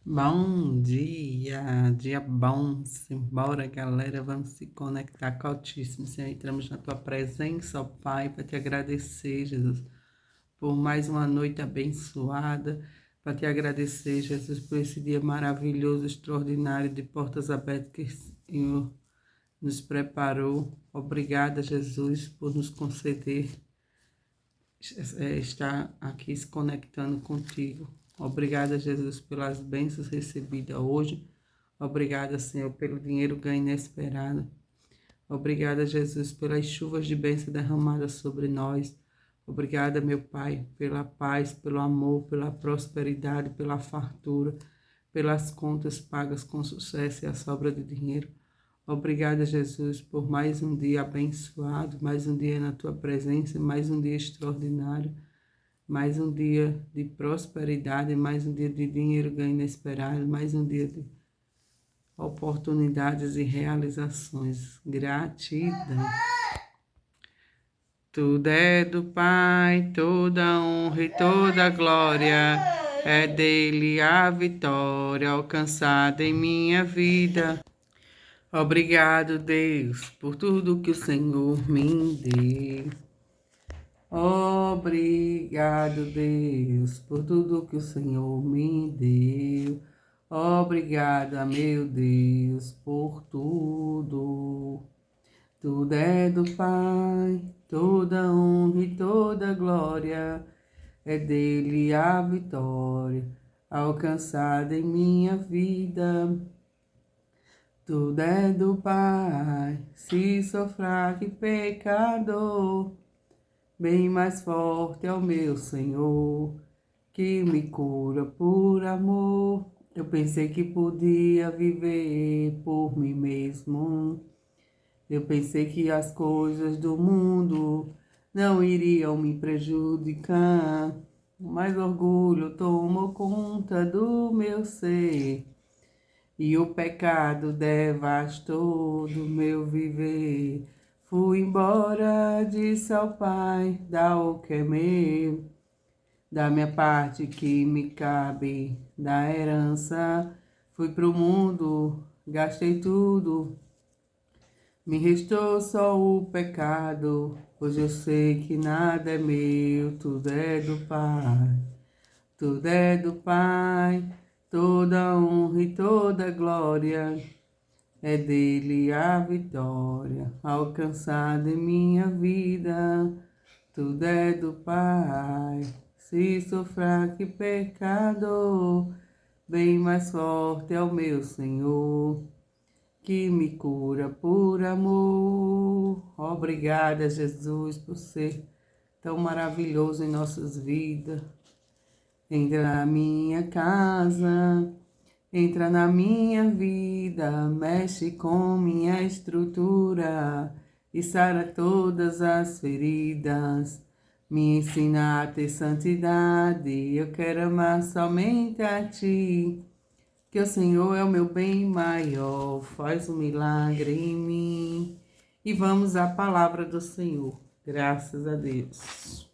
Bom dia bom, simbora galera, vamos se conectar com o Altíssimo, Senhor, entramos na Tua presença, ó Pai, para Te agradecer, Jesus, por mais uma noite abençoada, para Te agradecer, Jesus, por esse dia maravilhoso, extraordinário, de portas abertas que o Senhor nos preparou. Obrigada, Jesus, por nos conceder estar aqui se conectando contigo. Obrigada, Jesus, pelas bênçãos recebidas hoje. Obrigada, Senhor, pelo dinheiro ganho inesperado. Obrigada, Jesus, pelas chuvas de bênção derramadas sobre nós. Obrigada, meu Pai, pela paz, pelo amor, pela prosperidade, pela fartura, pelas contas pagas com sucesso e a sobra de dinheiro. Obrigada, Jesus, por mais um dia abençoado, mais um dia na Tua presença, mais um dia extraordinário, mais um dia de prosperidade, mais um dia de dinheiro ganho inesperado, mais um dia de oportunidades e realizações. Gratidão. Tudo é do Pai, toda honra e toda glória, é dele a vitória alcançada em minha vida. Obrigado, Deus, por tudo que o Senhor me deu. Obrigado, Deus, por tudo que o Senhor me deu. Obrigada, meu Deus, por tudo. Tudo é do Pai, toda honra e toda glória, é dele a vitória alcançada em minha vida. Tudo é do Pai, se sou fraco e pecador, bem mais forte é o meu Senhor, que me cura por amor. Eu pensei que podia viver por mim mesmo. Eu pensei que as coisas do mundo não iriam me prejudicar, mas orgulho tomou conta do meu ser. E o pecado devastou do meu viver. Fui embora, disse ao Pai, dá o que é meu, da minha parte que me cabe, da herança. Fui pro mundo, gastei tudo, me restou só o pecado. Hoje eu sei que nada é meu, tudo é do Pai. Tudo é do Pai, toda honra e toda glória, é dele a vitória alcançada em minha vida. Tudo é do Pai, se sou fraco e pecador, bem mais forte é o meu Senhor, que me cura por amor. Obrigada, Jesus, por ser tão maravilhoso em nossas vidas. Entra na minha casa, entra na minha vida, mexe com minha estrutura e sara todas as feridas. Me ensina a ter santidade, eu quero amar somente a Ti, que o Senhor é o meu bem maior, faz um milagre em mim. E vamos à palavra do Senhor, graças a Deus.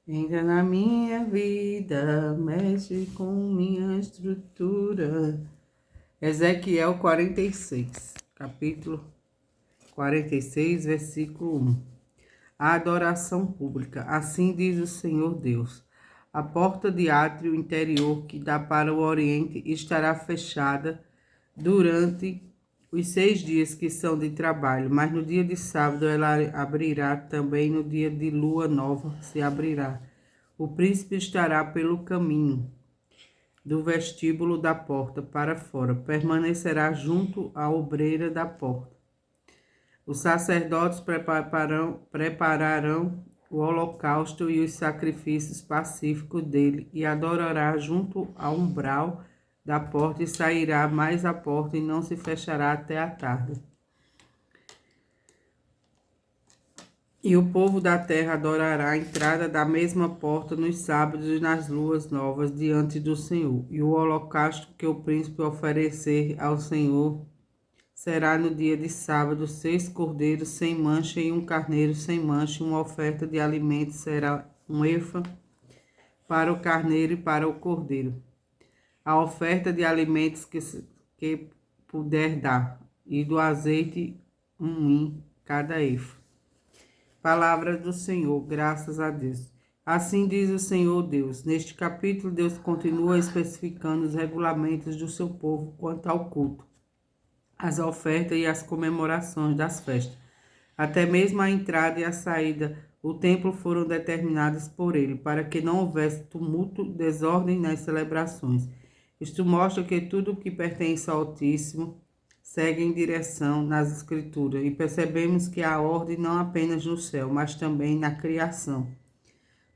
Entra na minha vida, mexe com minha estrutura. Ezequiel 46, capítulo 46, versículo 1. A adoração pública. Assim diz o Senhor Deus. A porta de átrio interior que dá para o oriente estará fechada durante os 6 dias que são de trabalho, mas no dia de sábado ela abrirá, também no dia de lua nova se abrirá. O príncipe estará pelo caminho do vestíbulo da porta para fora, permanecerá junto à obreira da porta. Os sacerdotes prepararão o holocausto e os sacrifícios pacíficos dele, e adorará junto ao umbral da porta, e sairá mais à porta, e não se fechará até a tarde. E o povo da terra adorará a entrada da mesma porta nos sábados e nas luas novas diante do Senhor. E o holocausto que o príncipe oferecer ao Senhor será no dia de sábado 6 cordeiros sem mancha e um carneiro sem mancha. Uma oferta de alimentos será um efa para o carneiro e para o cordeiro. A oferta de alimentos que puder dar, e do azeite um hin cada efa. Palavra do Senhor, graças a Deus. Assim diz o Senhor Deus. Neste capítulo, Deus continua especificando os regulamentos do seu povo quanto ao culto, as ofertas e as comemorações das festas. Até mesmo a entrada e a saída, o templo foram determinados por ele, para que não houvesse tumulto, desordem nas celebrações. Isto mostra que tudo o que pertence ao Altíssimo segue em direção nas Escrituras, e percebemos que há ordem não apenas no céu, mas também na criação.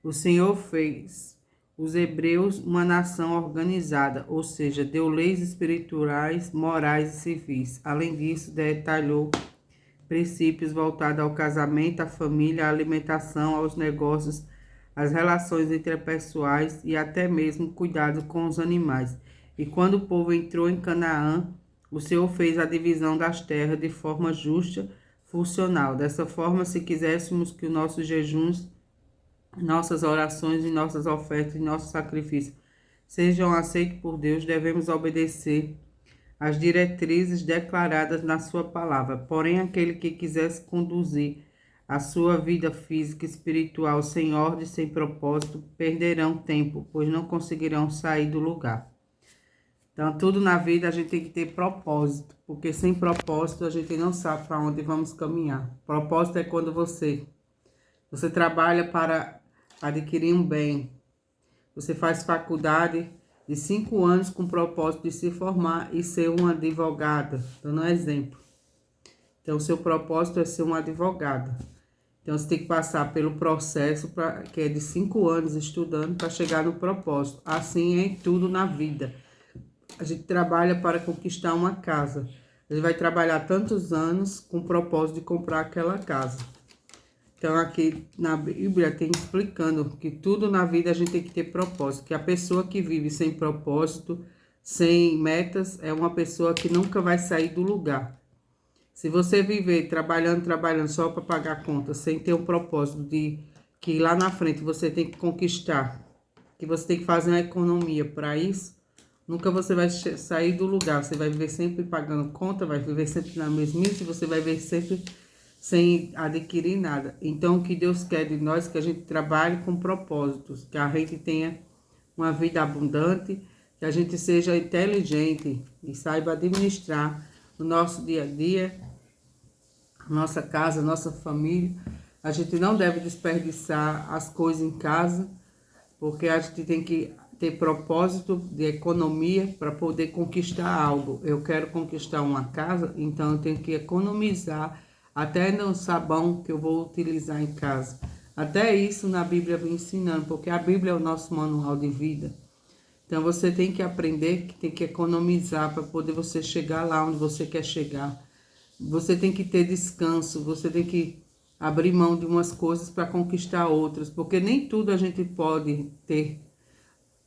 O Senhor fez os hebreus uma nação organizada, ou seja, deu leis espirituais, morais e civis. Além disso, detalhou princípios voltados ao casamento, à família, à alimentação, aos negócios, às relações interpessoais e até mesmo cuidado com os animais. E quando o povo entrou em Canaã, o Senhor fez a divisão das terras de forma justa, funcional. Dessa forma, se quiséssemos que os nossos jejuns, nossas orações e nossas ofertas e nossos sacrifícios sejam aceitos por Deus, devemos obedecer às diretrizes declaradas na sua palavra. Porém, aquele que quisesse conduzir a sua vida física e espiritual sem ordem, sem propósito, perderão tempo, pois não conseguirão sair do lugar. Então, tudo na vida a gente tem que ter propósito, porque sem propósito a gente não sabe para onde vamos caminhar. Propósito é quando você trabalha para adquirir um bem. Você faz faculdade de 5 anos com o propósito de se formar e ser uma advogada, dando um exemplo. Então, o seu propósito é ser uma advogada. Então, você tem que passar pelo processo, que é de 5 anos estudando, para chegar no propósito. Assim é em tudo na vida. A gente trabalha para conquistar uma casa. A gente vai trabalhar tantos anos com o propósito de comprar aquela casa. Então, aqui na Bíblia tem explicando que tudo na vida a gente tem que ter propósito. Que a pessoa que vive sem propósito, sem metas, é uma pessoa que nunca vai sair do lugar. Se você viver trabalhando só para pagar a conta, sem ter um propósito de que lá na frente você tem que conquistar, que você tem que fazer uma economia para isso, nunca você vai sair do lugar. Você vai viver sempre pagando conta, vai viver sempre na mesmice, você vai viver sempre sem adquirir nada. Então, o que Deus quer de nós é que a gente trabalhe com propósitos, que a gente tenha uma vida abundante, que a gente seja inteligente e saiba administrar o nosso dia a dia, a nossa casa, a nossa família. A gente não deve desperdiçar as coisas em casa, porque a gente tem que ter propósito de economia para poder conquistar algo. Eu quero conquistar uma casa, então eu tenho que economizar até no sabão que eu vou utilizar em casa. Até isso na Bíblia vem ensinando, porque a Bíblia é o nosso manual de vida. Então você tem que aprender que tem que economizar para poder você chegar lá onde você quer chegar. Você tem que ter descanso, você tem que abrir mão de umas coisas para conquistar outras, porque nem tudo a gente pode ter.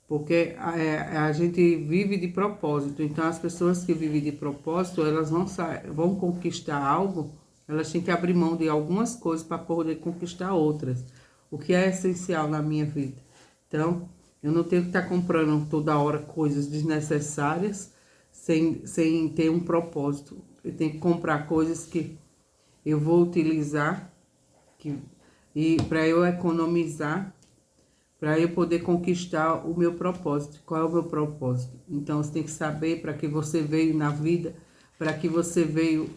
Porque a gente vive de propósito. Então, as pessoas que vivem de propósito, elas vão conquistar algo, elas têm que abrir mão de algumas coisas para poder conquistar outras. O que é essencial na minha vida. Então, eu não tenho que estar comprando toda hora coisas desnecessárias sem ter um propósito. Eu tenho que comprar coisas que eu vou utilizar e para eu economizar, para eu poder conquistar o meu propósito. Qual é o meu propósito? Então, você tem que saber para que você veio na vida, para o que você veio,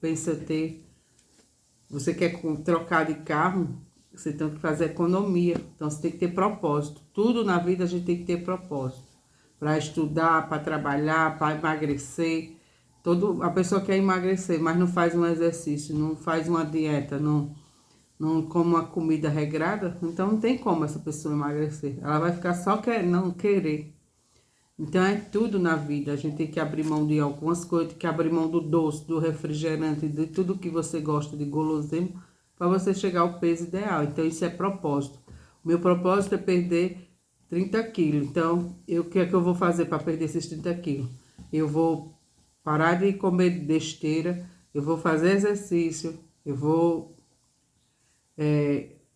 pensa ter. Você quer trocar de carro, você tem que fazer economia. Então, você tem que ter propósito. Tudo na vida a gente tem que ter propósito. Para estudar, para trabalhar, para emagrecer. A pessoa quer emagrecer, mas não faz um exercício, não faz uma dieta, não come uma comida regrada, então não tem como essa pessoa emagrecer. Ela vai ficar só não querer. Então é tudo na vida. A gente tem que abrir mão de algumas coisas, tem que abrir mão do doce, do refrigerante, de tudo que você gosta de guloseima, para você chegar ao peso ideal. Então isso é propósito. O meu propósito é perder 30 quilos. Então, o que é que eu vou fazer para perder esses 30 quilos? Eu vou parar de comer besteira, eu vou fazer exercício, eu vou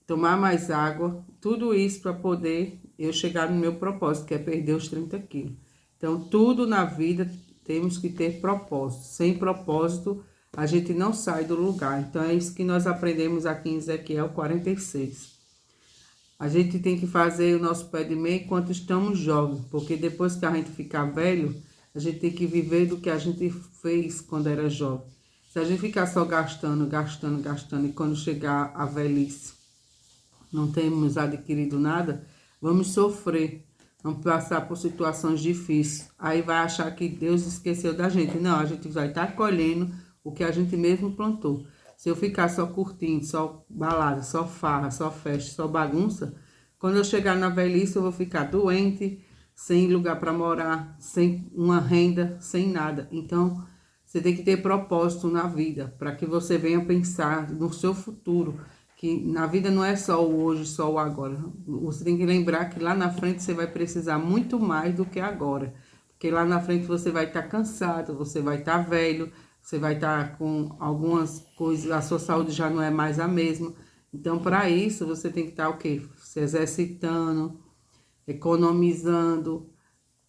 tomar mais água, tudo isso para poder eu chegar no meu propósito, que é perder os 30 quilos. Então, tudo na vida temos que ter propósito. Sem propósito, a gente não sai do lugar. Então, é isso que nós aprendemos aqui em Ezequiel 46. A gente tem que fazer o nosso pé de meia enquanto estamos jovens, porque depois que a gente ficar velho, a gente tem que viver do que a gente fez quando era jovem. Se a gente ficar só gastando, e quando chegar a velhice não temos adquirido nada, vamos sofrer, vamos passar por situações difíceis. Aí vai achar que Deus esqueceu da gente. Não, a gente vai estar colhendo o que a gente mesmo plantou. Se eu ficar só curtindo, só balada, só farra, só festa, só bagunça, quando eu chegar na velhice eu vou ficar doente, sem lugar para morar, sem uma renda, sem nada. Então, você tem que ter propósito na vida, para que você venha pensar no seu futuro, que na vida não é só o hoje, só o agora. Você tem que lembrar que lá na frente você vai precisar muito mais do que agora. Porque lá na frente você vai estar cansado, você vai estar velho, você vai estar com algumas coisas, a sua saúde já não é mais a mesma. Então, para isso, você tem que estar o quê? Se exercitando, economizando,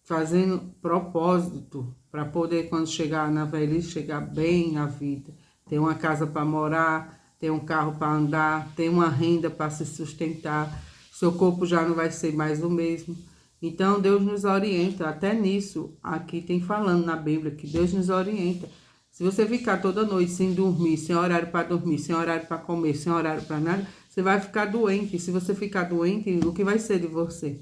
fazendo propósito para poder, quando chegar na velhice, chegar bem na vida. Ter uma casa para morar, ter um carro para andar, ter uma renda para se sustentar. Seu corpo já não vai ser mais o mesmo. Então, Deus nos orienta, até nisso, aqui tem falando na Bíblia, que Deus nos orienta. Se você ficar toda noite sem dormir, sem horário para dormir, sem horário para comer, sem horário para nada, você vai ficar doente. E se você ficar doente, o que vai ser de você?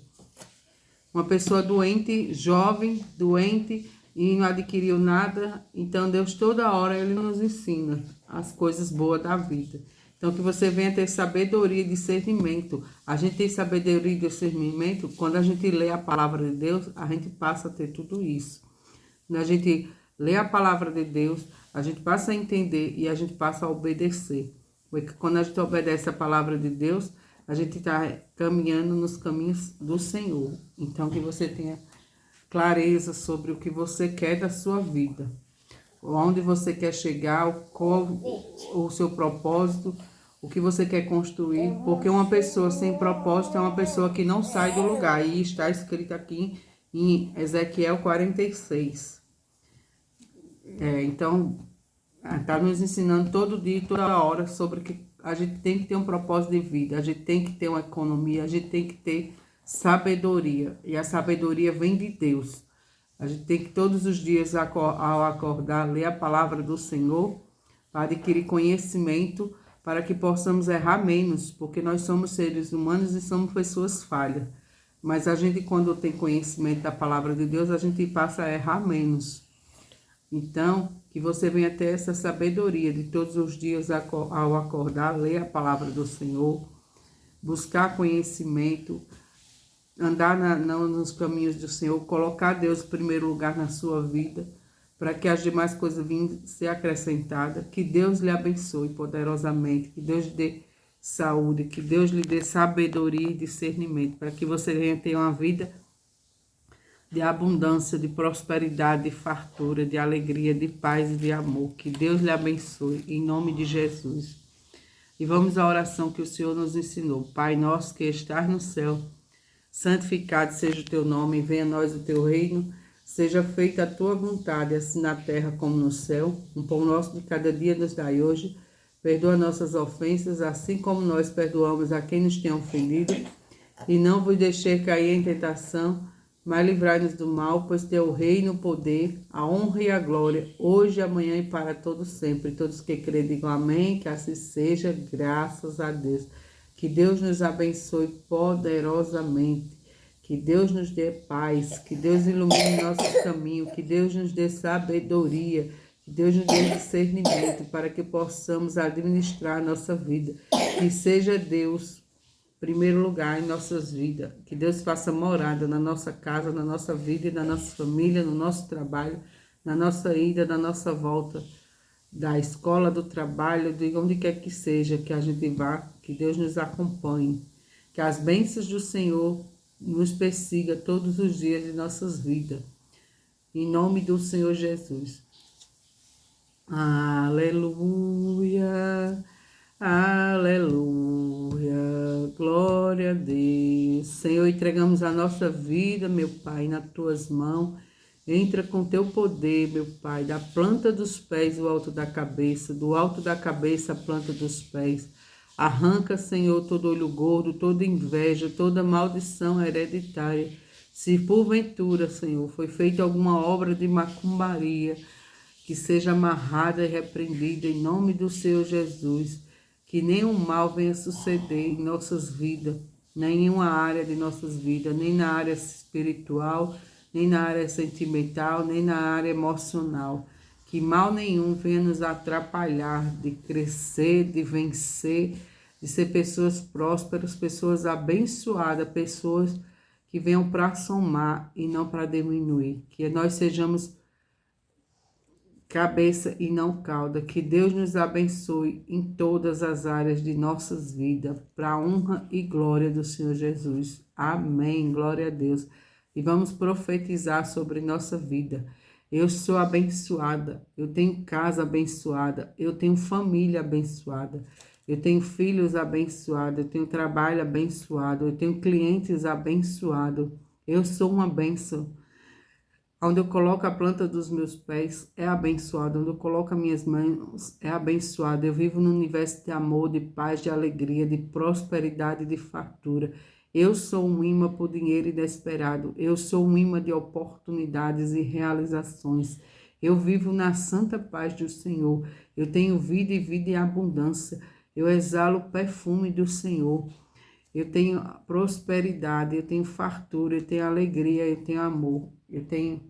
Uma pessoa doente, jovem, doente e não adquiriu nada. Então, Deus toda hora, Ele nos ensina as coisas boas da vida. Então, que você venha ter sabedoria e discernimento. A gente tem sabedoria e discernimento, quando a gente lê a palavra de Deus, a gente passa a ter tudo isso. Quando a gente lê a palavra de Deus, a gente passa a entender e a gente passa a obedecer. Porque quando a gente obedece a palavra de Deus, a gente está caminhando nos caminhos do Senhor. Então, que você tenha clareza sobre o que você quer da sua vida. Onde você quer chegar, qual o seu propósito, o que você quer construir. Porque uma pessoa sem propósito é uma pessoa que não sai do lugar. E está escrito aqui em Ezequiel 46. Então, está nos ensinando todo dia, toda hora, sobre que a gente tem que ter um propósito de vida, a gente tem que ter uma economia, a gente tem que ter sabedoria. E a sabedoria vem de Deus. A gente tem que todos os dias, ao acordar, ler a palavra do Senhor, para adquirir conhecimento, para que possamos errar menos, porque nós somos seres humanos e somos pessoas falhas. Mas a gente, quando tem conhecimento da palavra de Deus, a gente passa a errar menos. Então, que você venha ter essa sabedoria de todos os dias ao acordar, ler a palavra do Senhor, buscar conhecimento, andar nos caminhos do Senhor, colocar Deus em primeiro lugar na sua vida, para que as demais coisas venham ser acrescentadas. Que Deus lhe abençoe poderosamente, que Deus lhe dê saúde, que Deus lhe dê sabedoria e discernimento, para que você venha ter uma vida de abundância, de prosperidade, de fartura, de alegria, de paz e de amor. Que Deus lhe abençoe, em nome de Jesus. E vamos à oração que o Senhor nos ensinou. Pai nosso que estás no céu, santificado seja o teu nome, venha a nós o teu reino, seja feita a tua vontade, assim na terra como no céu. O pão nosso de cada dia nos dai hoje. Perdoa nossas ofensas, assim como nós perdoamos a quem nos tem ofendido. E não vos deixe cair em tentação, mas livrai-nos do mal, pois teu reino, o poder, a honra e a glória, hoje, amanhã e para todos sempre. Todos que crêem digam amém, que assim seja, graças a Deus. Que Deus nos abençoe poderosamente, que Deus nos dê paz, que Deus ilumine nossos caminhos, que Deus nos dê sabedoria, que Deus nos dê discernimento para que possamos administrar a nossa vida. Que seja Deus primeiro lugar em nossas vidas. Que Deus faça morada na nossa casa, na nossa vida e na nossa família, no nosso trabalho, na nossa ida, na nossa volta, da escola, do trabalho, de onde quer que seja que a gente vá, que Deus nos acompanhe. Que as bênçãos do Senhor nos persiga todos os dias de nossas vidas. Em nome do Senhor Jesus. Aleluia, aleluia, glória a Deus. Senhor, entregamos a nossa vida, meu Pai, nas tuas mãos. Entra com teu poder, meu Pai, da planta dos pés ao alto da cabeça, do alto da cabeça à planta dos pés. Arranca, Senhor, todo olho gordo, toda inveja, toda maldição hereditária. Se porventura, Senhor, foi feita alguma obra de macumbaria, que seja amarrada e repreendida em nome do Senhor Jesus. Que nenhum mal venha suceder em nossas vidas, nem em nenhuma área de nossas vidas, nem na área espiritual, nem na área sentimental, nem na área emocional. Que mal nenhum venha nos atrapalhar de crescer, de vencer, de ser pessoas prósperas, pessoas abençoadas, pessoas que venham para somar e não para diminuir. Que nós sejamos cabeça e não cauda. Que Deus nos abençoe em todas as áreas de nossas vidas, para a honra e glória do Senhor Jesus. Amém. Glória a Deus. E vamos profetizar sobre nossa vida. Eu sou abençoada, eu tenho casa abençoada, eu tenho família abençoada, eu tenho filhos abençoados, eu tenho trabalho abençoado, eu tenho clientes abençoados. Eu sou uma bênção. Onde eu coloco a planta dos meus pés é abençoado. Onde eu coloco as minhas mãos é abençoado. Eu vivo num universo de amor, de paz, de alegria, de prosperidade e de fartura. Eu sou um imã por dinheiro inesperado. Eu sou um imã de oportunidades e realizações. Eu vivo na santa paz do Senhor. Eu tenho vida e vida em abundância. Eu exalo o perfume do Senhor. Eu tenho prosperidade, eu tenho fartura, eu tenho alegria, eu tenho amor, eu tenho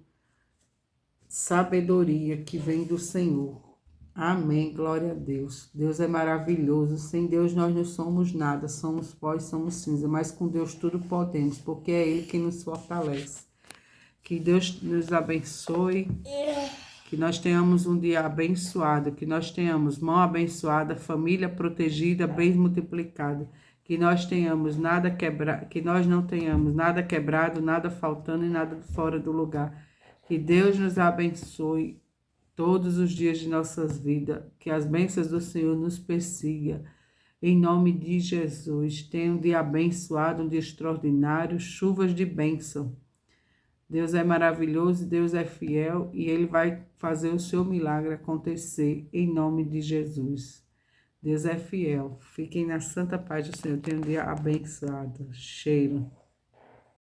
sabedoria que vem do Senhor. Amém, glória a Deus. Deus é maravilhoso. Sem Deus nós não somos nada, somos pó e somos cinza, mas com Deus tudo podemos, porque é Ele que nos fortalece. Que Deus nos abençoe, que nós tenhamos um dia abençoado, que nós tenhamos mão abençoada, família protegida, bens multiplicados. Que nós tenhamos nada quebrado, que nós não tenhamos nada quebrado, nada faltando e nada fora do lugar. Que Deus nos abençoe todos os dias de nossas vidas, que as bênçãos do Senhor nos persiga. Em nome de Jesus, tenha um dia abençoado, um dia extraordinário, chuvas de bênção. Deus é maravilhoso, Deus é fiel e Ele vai fazer o seu milagre acontecer em nome de Jesus. Deus é fiel. Fiquem na santa paz do Senhor. Tenham um dia abençoado. Cheiro.